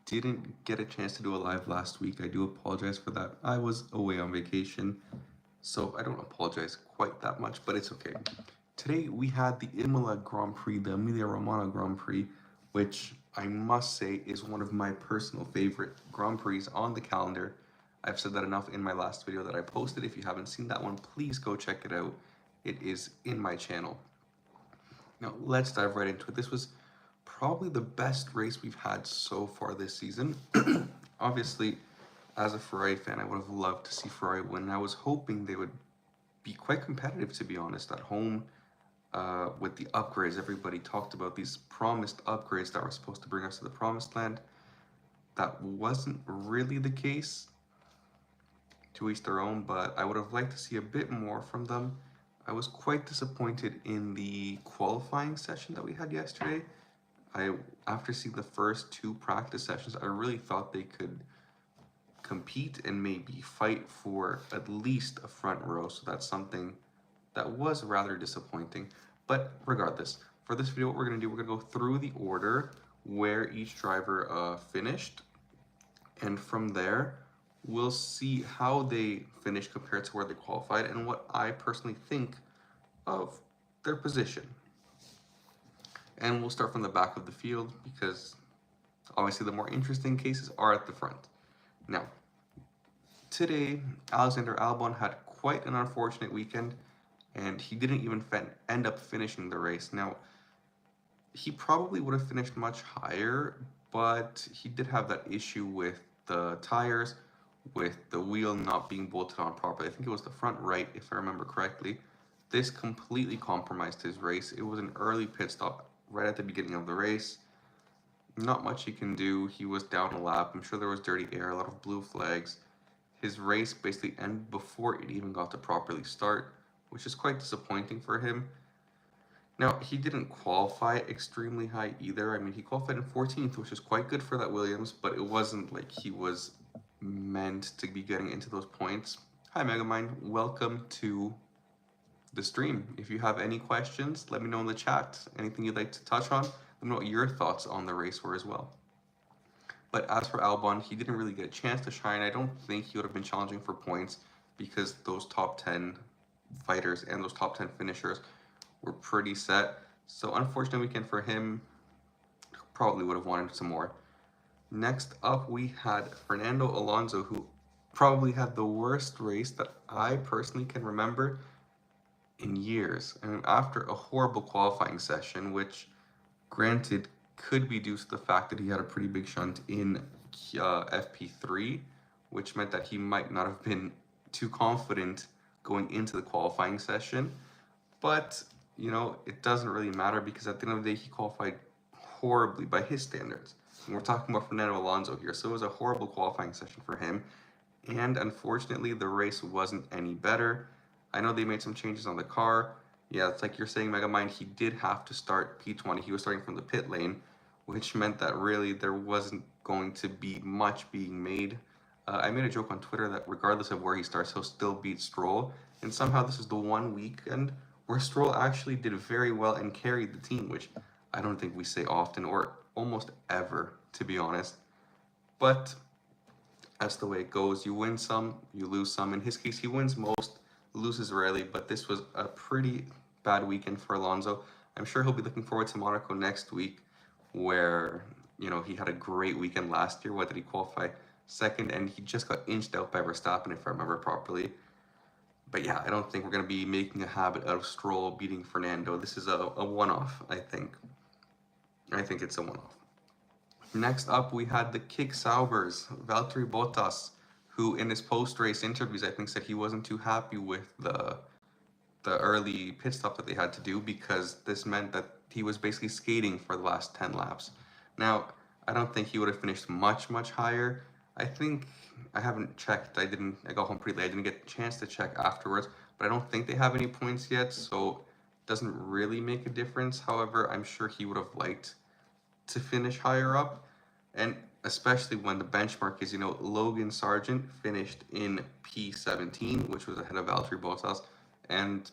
didn't get a chance to do a live last week. I do apologize for that. I was away on vacation, so I don't apologize quite that much, but it's okay. Today we had the Imola Grand Prix, the Emilia Romagna Grand Prix, which I must say is one of my personal favorite Grand Prix on the calendar. I've said that enough in my last video that I posted. If you haven't seen that one, please go check it out. It is in my channel. Now let's dive right into it. This was probably the best race we've had so far this season. Obviously, as a Ferrari fan, I would have loved to see Ferrari win. And I was hoping they would be quite competitive, to be honest, at home with the upgrades. Everybody talked about these promised upgrades that were supposed to bring us to the promised land. That wasn't really the case, to each their own, but I would have liked to see a bit more from them. I was quite disappointed in the qualifying session that we had yesterday. After seeing the first two practice sessions, I really thought they could compete and maybe fight for at least a front row. So that's something that was rather disappointing. But regardless, for this video, what we're going to do, we're going to go through the order where each driver finished. And from there, we'll see how they finished compared to where they qualified and what I personally think of their position. And we'll start from the back of the field because obviously the more interesting cases are at the front. Now, today, Alexander Albon had quite an unfortunate weekend, and he didn't even end up finishing the race. Now, he probably would have finished much higher, but he did have that issue with the tires, with the wheel not being bolted on properly. I think it was the front right, if I remember correctly. This completely compromised his race. It was an early pit stop right at the beginning of the race. Not much he can do. He was down a lap. I'm sure there was dirty air, a lot of blue flags. His race basically ended before it even got to properly start, which is quite disappointing for him. Now, he didn't qualify extremely high either. I mean, he qualified in 14th, which is quite good for that Williams, but it wasn't like he was meant to be getting into those points. Hi, Megamind. Welcome to the stream. If you have any questions, let me know in the chat. Anything you'd like to touch on, let me know what your thoughts on the race were as well. But as for Albon, he didn't really get a chance to shine. I don't think he would have been challenging for points because those top 10 fighters and those top 10 finishers were pretty set. So unfortunate weekend for him. Probably would have wanted some more. Next up, we had Fernando Alonso, who probably had the worst race that I personally can remember in years. And after a horrible qualifying session, which granted could be due to the fact that he had a pretty big shunt in FP3, which meant that he might not have been too confident going into the qualifying session. But, you know, it doesn't really matter because at the end of the day, he qualified horribly by his standards. And we're talking about Fernando Alonso here, so it was a horrible qualifying session for him. And unfortunately, the race wasn't any better. I know they made some changes on the car. Yeah, it's like you're saying, Megamind, he did have to start P20. He was starting from the pit lane, which meant that really there wasn't going to be much being made. I made a joke on Twitter that regardless of where he starts, he'll still beat Stroll. And somehow this is the one weekend where Stroll actually did very well and carried the team, which I don't think we say often or almost ever, to be honest. But that's the way it goes. You win some, you lose some. In his case, he wins most, loses rarely, but this was a pretty bad weekend for Alonso. I'm sure he'll be looking forward to Monaco next week, where, you know, he had a great weekend last year. What did he qualify? Second, and he just got inched out by Verstappen, if I remember properly. But yeah, I don't think we're going to be making a habit out of Stroll beating Fernando. This is a one-off, I think. I think it's a one-off. Next up, we had the Kick Saubers, Valtteri Bottas, who in his post-race interviews, I think, said he wasn't too happy with the early pit stop that they had to do because this meant that he was basically skating for the last 10 laps. Now, I don't think he would have finished much higher. I think, I haven't checked, I got home pretty late, I didn't get a chance to check afterwards, but I don't think they have any points yet, so it doesn't really make a difference. However, I'm sure he would have liked to finish higher up, and especially when the benchmark is, you know, Logan Sargent finished in P17, which was ahead of Valtteri Bottas, and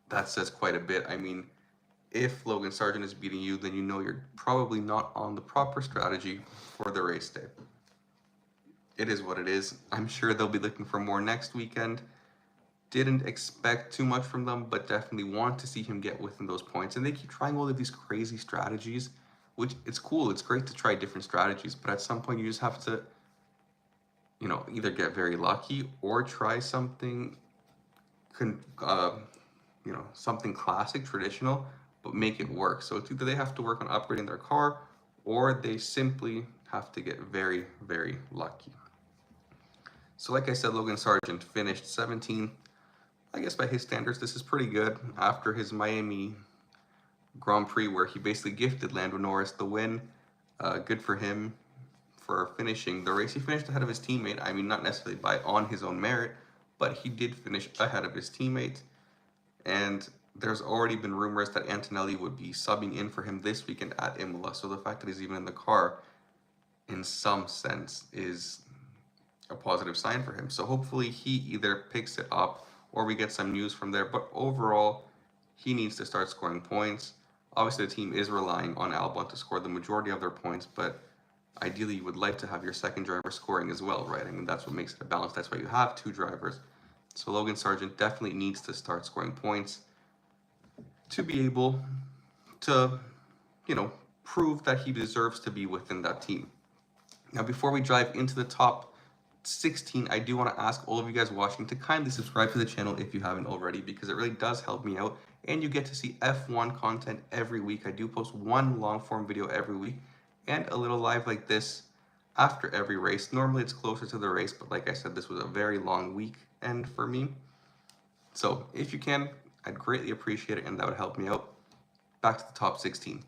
that says quite a bit. I mean, if Logan Sargent is beating you, then you know you're probably not on the proper strategy for the race day. It is what it is. I'm sure they'll be looking for more next weekend. Didn't expect too much from them, but definitely want to see him get within those points. And they keep trying all of these crazy strategies, which it's cool. It's great to try different strategies, but at some point you just have to, either get very lucky or try something, something classic, traditional, but make it work. So it's either they have to work on upgrading their car or they simply have to get very, very lucky. So like I said, Logan Sargent finished 17th. I guess by his standards, this is pretty good after his Miami Grand Prix where he basically gifted Lando Norris the win. Good for him for finishing the race. He finished ahead of his teammate. I mean, not necessarily on his own merit, but he did finish ahead of his teammate. And there's already been rumors that Antonelli would be subbing in for him this weekend at Imola. So the fact that he's even in the car, in some sense, is a positive sign for him. So hopefully he either picks it up or we get some news from there. But overall, he needs to start scoring points. Obviously, the team is relying on Albon to score the majority of their points, but ideally you would like to have your second driver scoring as well, right? I mean, that's what makes it a balance. That's why you have two drivers. So Logan Sargent definitely needs to start scoring points to be able to, prove that he deserves to be within that team. Now, before we dive into the top 16, I do want to ask all of you guys watching to kindly subscribe to the channel if you haven't already, because it really does help me out, and you get to see F1 content every week. I do post one long-form video every week, and a little live like this after every race. Normally it's closer to the race, but like I said, this was a very long weekend for me. So if you can, I'd greatly appreciate it, and that would help me out. Back to the top 16.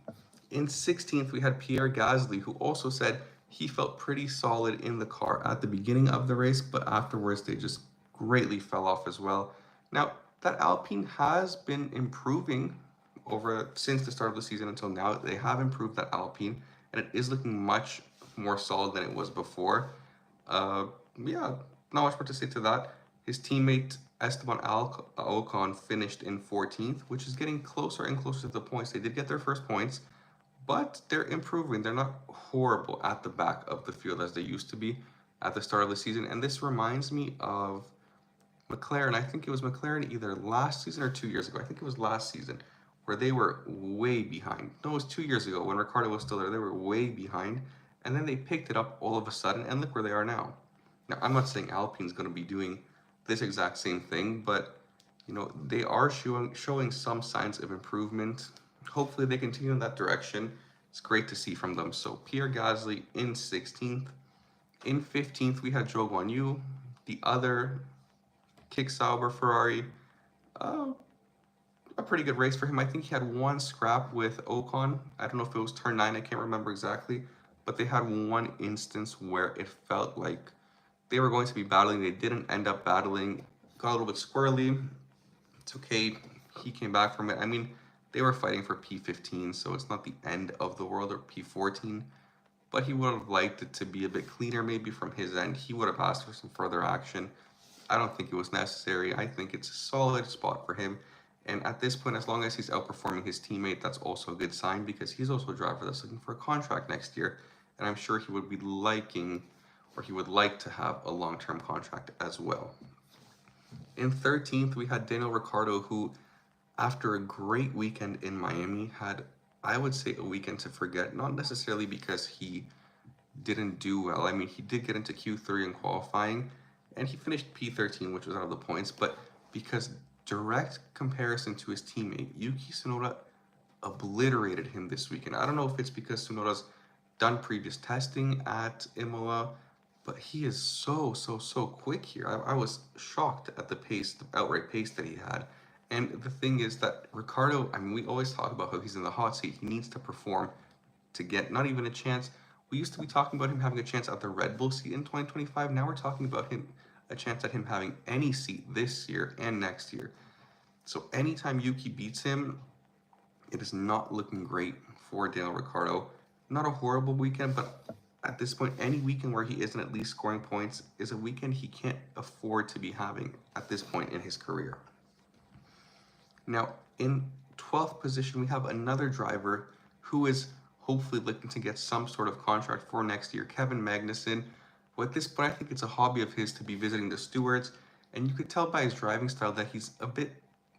In 16th, we had Pierre Gasly, who also said he felt pretty solid in the car at the beginning of the race, but afterwards they just greatly fell off as well. Now, that Alpine has been improving since the start of the season until now. They have improved that Alpine, and it is looking much more solid than it was before. Yeah, not much more to say to that. His teammate Esteban Ocon finished in 14th, which is getting closer and closer to the points. They did get their first points, but they're improving. They're not horrible at the back of the field as they used to be at the start of the season. And this reminds me of McLaren. I think it was McLaren either last season or 2 years ago. I think it was last season where they were way behind. No, it was 2 years ago when Ricciardo was still there. They were way behind, and then they picked it up all of a sudden, and look where they are now. Now, I'm not saying Alpine's going to be doing this exact same thing, but they are showing some signs of improvement. Hopefully they continue in that direction. It's great to see from them. So Pierre Gasly in 16th. In 15th, we had Zhou Guanyu, the other Kick Sauber Ferrari. A pretty good race for him. I think he had one scrap with Ocon. I don't know if it was turn 9. I can't remember exactly. But they had one instance where it felt like they were going to be battling. They didn't end up battling. Got a little bit squirrely. It's okay. He came back from it. I mean, they were fighting for P15, so it's not the end of the world, or P14. But he would have liked it to be a bit cleaner maybe from his end. He would have asked for some further action. I don't think it was necessary. I think it's a solid spot for him. And at this point, as long as he's outperforming his teammate, that's also a good sign, because he's also a driver that's looking for a contract next year. And I'm sure he would be he would like to have a long-term contract as well. In 13th, we had Daniel Ricciardo, who, after a great weekend in Miami, had, I would say, a weekend to forget. Not necessarily because he didn't do well. I mean, he did get into Q3 in qualifying, and he finished P13, which was out of the points, but because direct comparison to his teammate, Yuki Tsunoda obliterated him this weekend. I don't know if it's because Tsunoda's done previous testing at Imola, but he is so quick here. I was shocked at the outright pace that he had. And the thing is that Ricciardo, I mean, we always talk about how he's in the hot seat. He needs to perform to get not even a chance. We used to be talking about him having a chance at the Red Bull seat in 2025. Now we're talking about a chance at him having any seat this year and next year. So anytime Yuki beats him, it is not looking great for Daniel Ricciardo. Not a horrible weekend, but at this point, any weekend where he isn't at least scoring points is a weekend he can't afford to be having at this point in his career. Now, in 12th position, we have another driver who is hopefully looking to get some sort of contract for next year, Kevin Magnussen. At this point, I think it's a hobby of his to be visiting the stewards, and you could tell by his driving style that he's a bit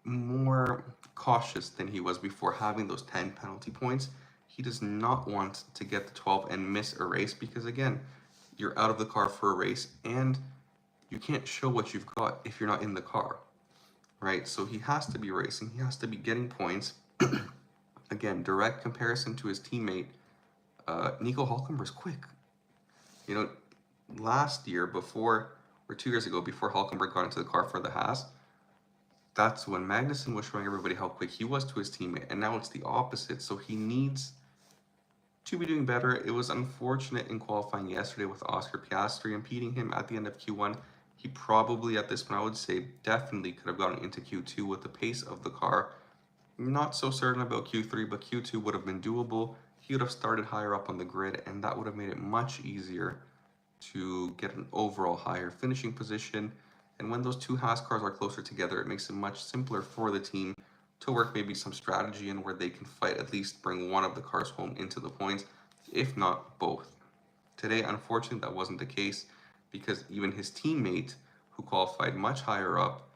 more cautious than he was before having those 10 penalty points. He does not want to get the 12 and miss a race because, again, you're out of the car for a race and you can't show what you've got if you're not in the car, right? So he has to be racing, he has to be getting points. Again, direct comparison to his teammate, Nico Hülkenberg's quick. You know, last year before, or 2 years ago, before Hülkenberg got into the car for the Haas, that's when Magnussen was showing everybody how quick he was to his teammate, and now it's the opposite. So he needs to be doing better. It was unfortunate in qualifying yesterday with Oscar Piastri impeding him at the end of Q1. He probably, at this point, I would say, definitely could have gotten into Q2 with the pace of the car. Not so certain about Q3, but Q2 would have been doable. He would have started higher up on the grid, and that would have made it much easier to get an overall higher finishing position. And when those two Haas cars are closer together, it makes it much simpler for the team to work maybe some strategy in where they can fight, at least bring one of the cars home into the points, if not both. Today, unfortunately, that wasn't the case because even his teammate, who qualified much higher up,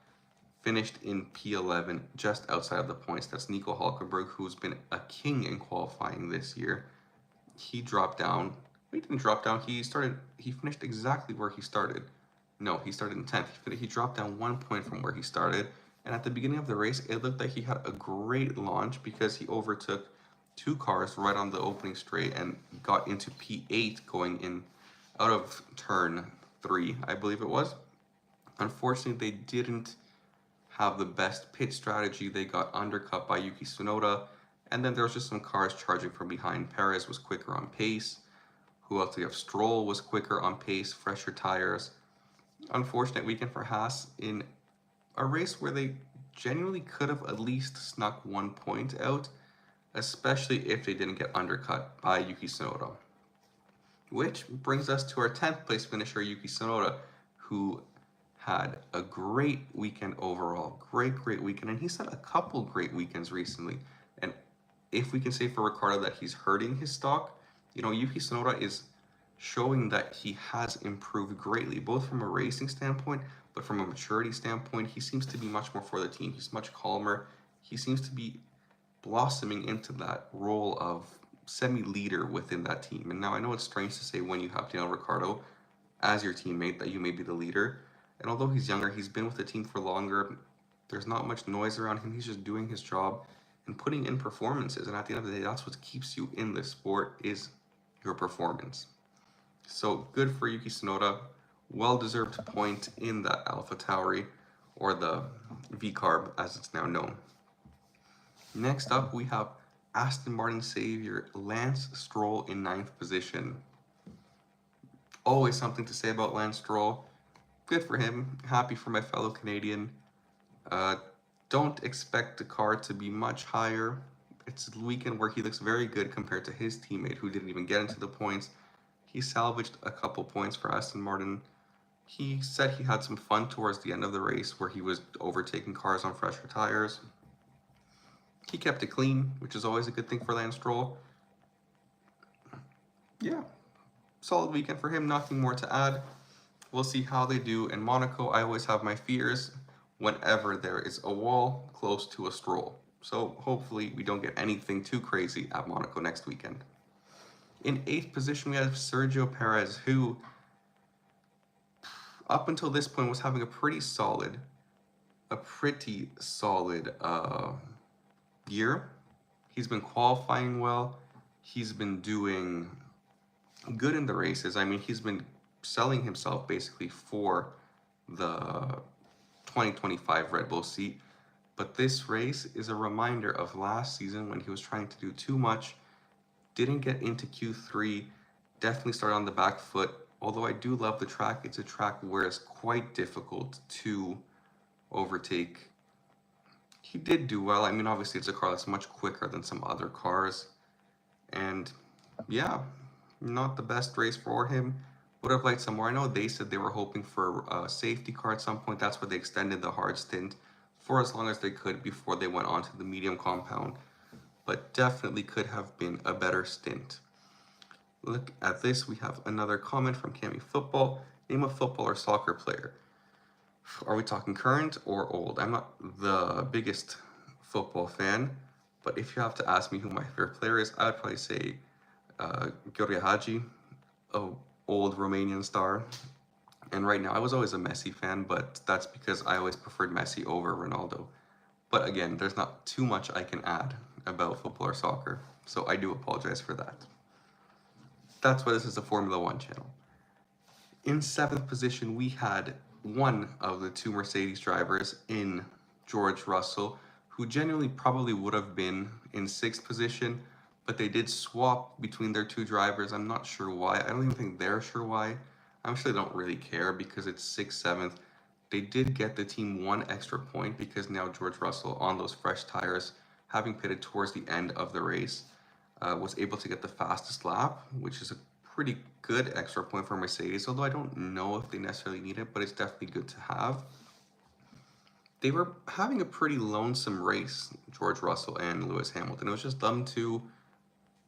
finished in P11, just outside of the points. That's Nico Hülkenberg, who's been a king in qualifying this year. He dropped down. He didn't drop down. He finished exactly where he started. No, he started in 10th. He dropped down 1 point from where he started. And at the beginning of the race, it looked like he had a great launch because he overtook two cars right on the opening straight and got into P8 going in out of turn 3, I believe it was. Unfortunately, they didn't have the best pit strategy. They got undercut by Yuki Tsunoda. And then there was just some cars charging from behind. Perez was quicker on pace. Who else do we have? Stroll was quicker on pace, fresher tires. Unfortunate weekend for Haas in a race where they genuinely could have at least snuck 1 point out, especially if they didn't get undercut by Yuki Tsunoda. Which brings us to our 10th place finisher, Yuki Tsunoda, who had a great weekend overall. Great weekend. And he's had a couple great weekends recently. And if we can say for Ricciardo that he's hurting his stock, you know, Yuki Tsunoda is showing that he has improved greatly, both from a racing standpoint, but from a maturity standpoint. He seems to be much more for the team. He's much calmer. He seems to be blossoming into that role of semi-leader within that team. And now I know it's strange to say when you have Daniel Ricciardo as your teammate that you may be the leader. And although he's younger, he's been with the team for longer. There's not much noise around him. He's just doing his job and putting in performances. And at the end of the day, that's what keeps you in this sport, is your performance. So good for Yuki Tsunoda. Well-deserved point in the AlphaTauri, or the V-Carb as it's now known. Next up, we have Aston Martin savior Lance Stroll in 9th position. Always something to say about Lance Stroll. Good for him. Happy for my fellow Canadian. Don't expect the car to be much higher. It's a weekend where he looks very good compared to his teammate who didn't even get into the points. He salvaged a couple points for Aston Martin. He said he had some fun towards the end of the race where he was overtaking cars on fresher tires. He kept it clean, which is always a good thing for Lance Stroll. Yeah, solid weekend for him. Nothing more to add. We'll see how they do in Monaco. I always have my fears whenever there is a wall close to a Stroll. So hopefully we don't get anything too crazy at Monaco next weekend. In 8th position, we have Sergio Perez, who up until this point was having a pretty solid year. He's been qualifying well. He's been doing good in the races. I mean, he's been selling himself basically for the 2025 Red Bull seat. But this race is a reminder of last season when he was trying to do too much, didn't get into Q3, definitely started on the back foot. Although I do love the track, it's a track where it's quite difficult to overtake. He did do well. I mean, obviously it's a car that's much quicker than some other cars. And yeah, not the best race for him. Would have liked some more. I know they said they were hoping for a safety car at some point. That's why they extended the hard stint for as long as they could before they went on to the medium compound, but definitely could have been a better stint. Look at this, we have another comment from Cami Football. Name a football or soccer player. Are we talking current or old? I'm not the biggest football fan, but if you have to ask me who my favorite player is, I would probably say Gheorghe Hagi, a old Romanian star. And right now, I was always a Messi fan, but that's because I always preferred Messi over Ronaldo. But again, there's not too much I can add about football or soccer, so I do apologize for that. That's why this is a Formula One channel. In 7th position, we had one of the two Mercedes drivers in George Russell, who genuinely probably would have been in 6th position, but they did swap between their two drivers. I'm not sure why. I don't even think they're sure why. I actually don't really care because it's 6th, 7th. They did get the team one extra point because now George Russell, on those fresh tires, having pitted towards the end of the race, was able to get the fastest lap, which is a pretty good extra point for Mercedes, although I don't know if they necessarily need it, but it's definitely good to have. They were having a pretty lonesome race, George Russell and Lewis Hamilton. It was just them two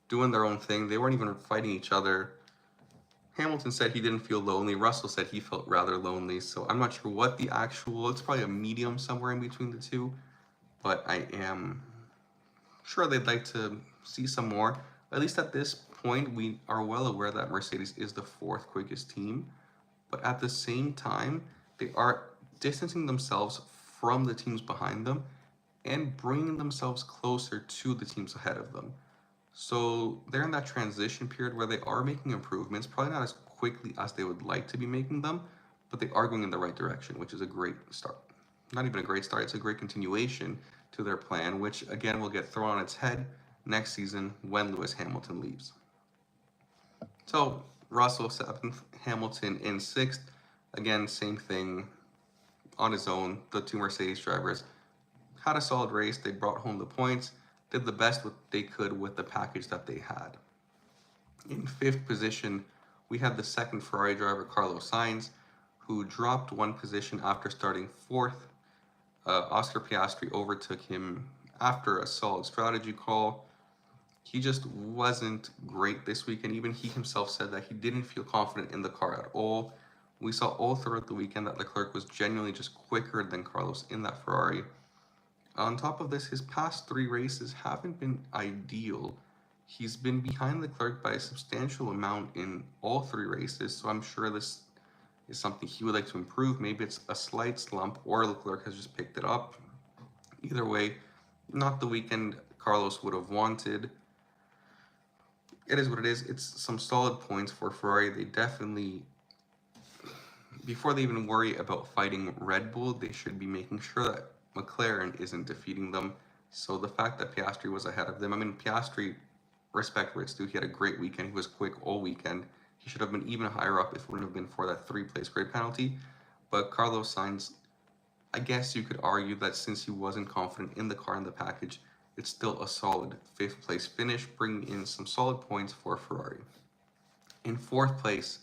doing their own thing. They weren't even fighting each other. Hamilton said he didn't feel lonely. Russell said he felt rather lonely. So I'm not sure what the actual, it's probably a medium somewhere in between the two, but I am sure they'd like to see some more. At least at this point, we are well aware that Mercedes is the 4th quickest team, but at the same time, they are distancing themselves from the teams behind them and bringing themselves closer to the teams ahead of them. So they're in that transition period where they are making improvements, probably not as quickly as they would like to be making them, but they are going in the right direction, which is a great start. Not even a great start, it's a great continuation to their plan, which again will get thrown on its head next season when Lewis Hamilton leaves. So Russell 7th, Hamilton in 6th. Again, same thing on his own. The two Mercedes drivers had a solid race. They brought home the points, did the best what they could with the package that they had. In 5th position, we had the 2nd Ferrari driver, Carlos Sainz, who dropped one position after starting 4th. Oscar Piastri overtook him after a solid strategy call. He just wasn't great this weekend. Even he himself said that he didn't feel confident in the car at all. We saw all throughout the weekend that Leclerc was genuinely just quicker than Carlos in that Ferrari. On top of this, his past 3 races haven't been ideal. He's been behind Leclerc by a substantial amount in all 3 races, so I'm sure this is something he would like to improve. Maybe it's a slight slump or Leclerc has just picked it up. Either way, not the weekend Carlos would have wanted. It is what it is. It's some solid points for Ferrari. They definitely, before they even worry about fighting Red Bull, they should be making sure that McLaren isn't defeating them. So the fact that Piastri was ahead of them, I mean, Piastri, respect where it's due, he had a great weekend. He was quick all weekend. He should have been even higher up if it wouldn't have been for that 3-place grid penalty. But Carlos Sainz, I guess you could argue that since he wasn't confident in the car and the package, it's still a solid 5th place finish, bringing in some solid points for Ferrari. In 4th place,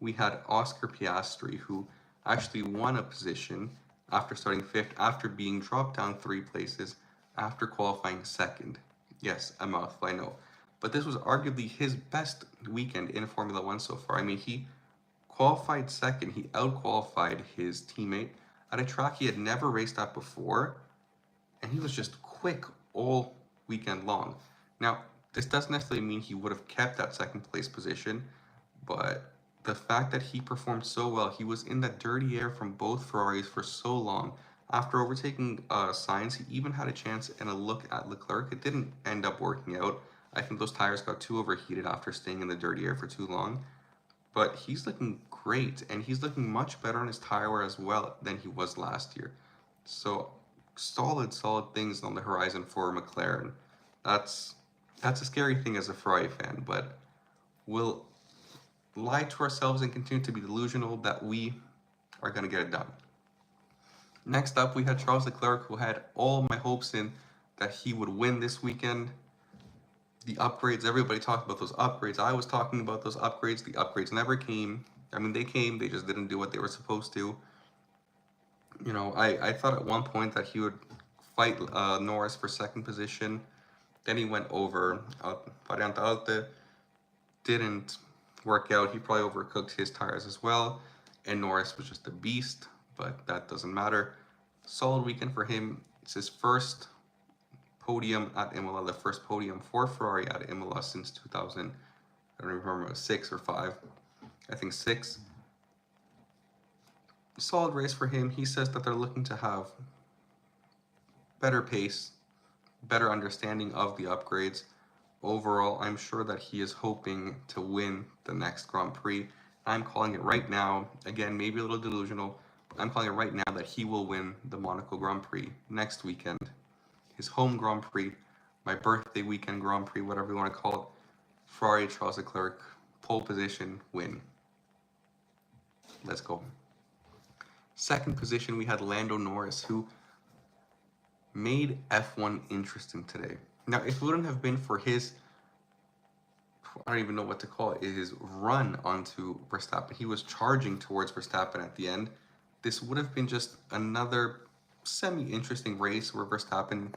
we had Oscar Piastri, who actually won a position after starting 5th, after being dropped down 3 places, after qualifying 2nd. Yes, a mouthful, I know. But this was arguably his best weekend in Formula One so far. I mean, he qualified 2nd. He out-qualified his teammate at a track he had never raced at before, and he was just quick all weekend long. Now, this doesn't necessarily mean he would have kept that 2nd place position, but the fact that he performed so well, he was in that dirty air from both Ferraris for so long. After overtaking Sainz, he even had a chance and a look at Leclerc. It didn't end up working out. I think those tires got too overheated after staying in the dirty air for too long. But he's looking great, and he's looking much better on his tire wear as well than he was last year. So solid things on the horizon for McLaren. That's a scary thing as a Ferrari fan, but we'll lie to ourselves and continue to be delusional that we are going to get it done. Next up, we had Charles Leclerc, who had all my hopes in that he would win this weekend. The upgrades, everybody talked about those upgrades. I was talking about those upgrades. The upgrades never came. I mean, they came, they just didn't do what they were supposed to. You know, I thought at one point that he would fight Norris for second position. Then he went over Variante Alte. Didn't work out. He probably overcooked his tires as well. And Norris was just a beast, but that doesn't matter. Solid weekend for him. It's his first podium at Imola, the first podium for Ferrari at Imola since 2000. I don't remember, it was 6 or 5. I think 6. Solid race for him. He says that they're looking to have better pace, better understanding of the upgrades. Overall, I'm sure that he is hoping to win the next Grand Prix. I'm calling it right now, again, maybe a little delusional, but I'm calling it right now that he will win the Monaco Grand Prix next weekend. His home Grand Prix, my birthday weekend Grand Prix, whatever you want to call it. Ferrari, Charles Leclerc, pole position, win. Let's go. Second position, we had Lando Norris, who made F1 interesting today. Now, if it wouldn't have been for his, I don't even know what to call it, his run onto Verstappen, he was charging towards Verstappen at the end. This would have been just another semi-interesting race where Verstappen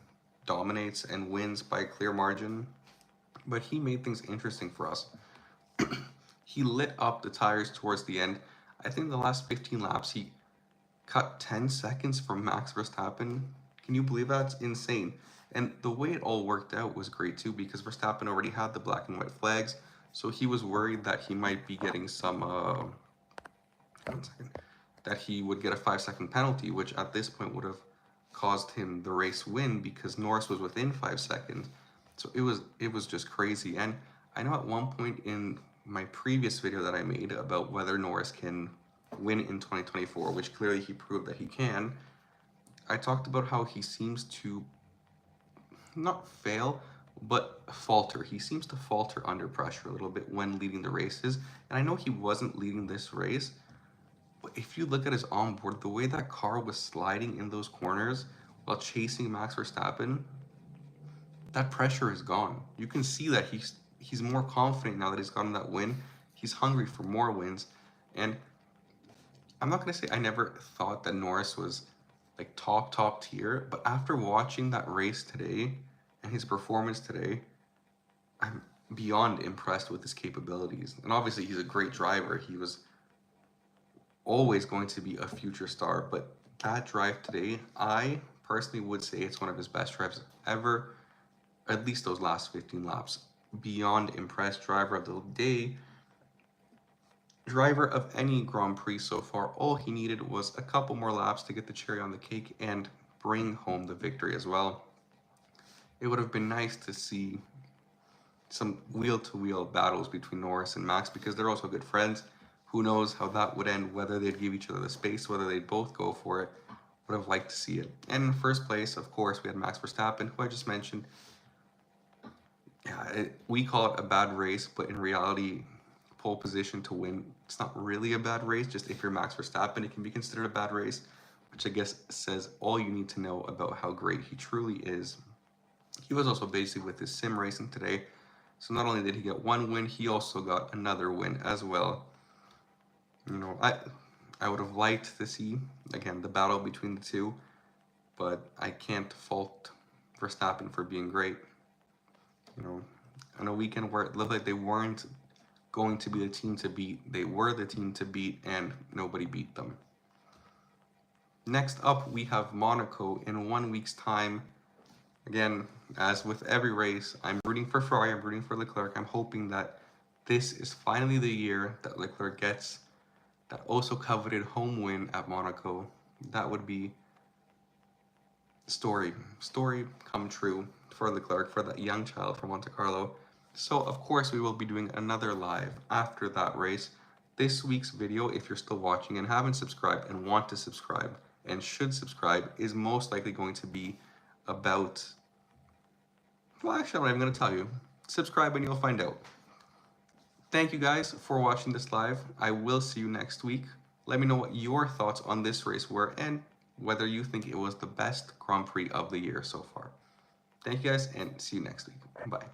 dominates and wins by a clear margin. But he made things interesting for us. He lit up the tires towards the end. I think the last 15 laps, he cut 10 seconds from Max Verstappen. Can you believe that? It's insane. And the way it all worked out was great too, because Verstappen already had the black and white flags, so he was worried that he might be getting some, that he would get a 5-second penalty, which at this point would have caused him the race win because Norris was within 5 seconds. So it was just crazy. And I know at one point in my previous video that I made about whether Norris can win in 2024, which clearly he proved that he can, I talked about how he seems to not fail, but falter. He seems to falter under pressure a little bit when leading the races. And I know he wasn't leading this race, but if you look at his onboard, the way that car was sliding in those corners while chasing Max Verstappen, that pressure is gone. You can see that he's more confident now that he's gotten that win. He's hungry for more wins. And I'm not going to say I never thought that Norris was like top tier, but after watching that race today and his performance today, I'm beyond impressed with his capabilities. And obviously he's a great driver. He was always going to be a future star, but that drive today, I personally would say it's one of his best drives ever, at least those last 15 laps. Beyond impressed. Driver of the day, driver of any Grand Prix so far. All he needed was a couple more laps to get the cherry on the cake and bring home the victory as well. It would have been nice to see some wheel-to-wheel battles between Norris and Max, because they're also good friends. Who knows how that would end, whether they'd give each other the space, whether they'd both go for it. Would have liked to see it. And in first place, of course, we had Max Verstappen, who I just mentioned. Yeah, we call it a bad race, but in reality, pole position to win, it's not really a bad race. Just if you're Max Verstappen, it can be considered a bad race, which I guess says all you need to know about how great he truly is. He was also busy with his sim racing today, so not only did he get one win, he also got another win as well. You know, I would have liked to see, again, the battle between the two, but I can't fault Verstappen for being great. You know, on a weekend where it looked like they weren't going to be the team to beat, they were the team to beat, and nobody beat them. Next up, we have Monaco in 1 week's time. Again, as with every race, I'm rooting for Ferrari, I'm rooting for Leclerc. I'm hoping that this is finally the year that Leclerc gets that also coveted home win at Monaco. That would be story come true for Leclerc, for that young child from Monte Carlo. So of course we will be doing another live after that race. This week's video, if you're still watching and haven't subscribed and want to subscribe and should subscribe, is most likely going to be about, well, actually I'm not even going to tell you. Subscribe and you'll find out. Thank you guys for watching this live. I will see you next week. Let me know what your thoughts on this race were and whether you think it was the best Grand Prix of the year so far. Thank you guys and see you next week. Bye.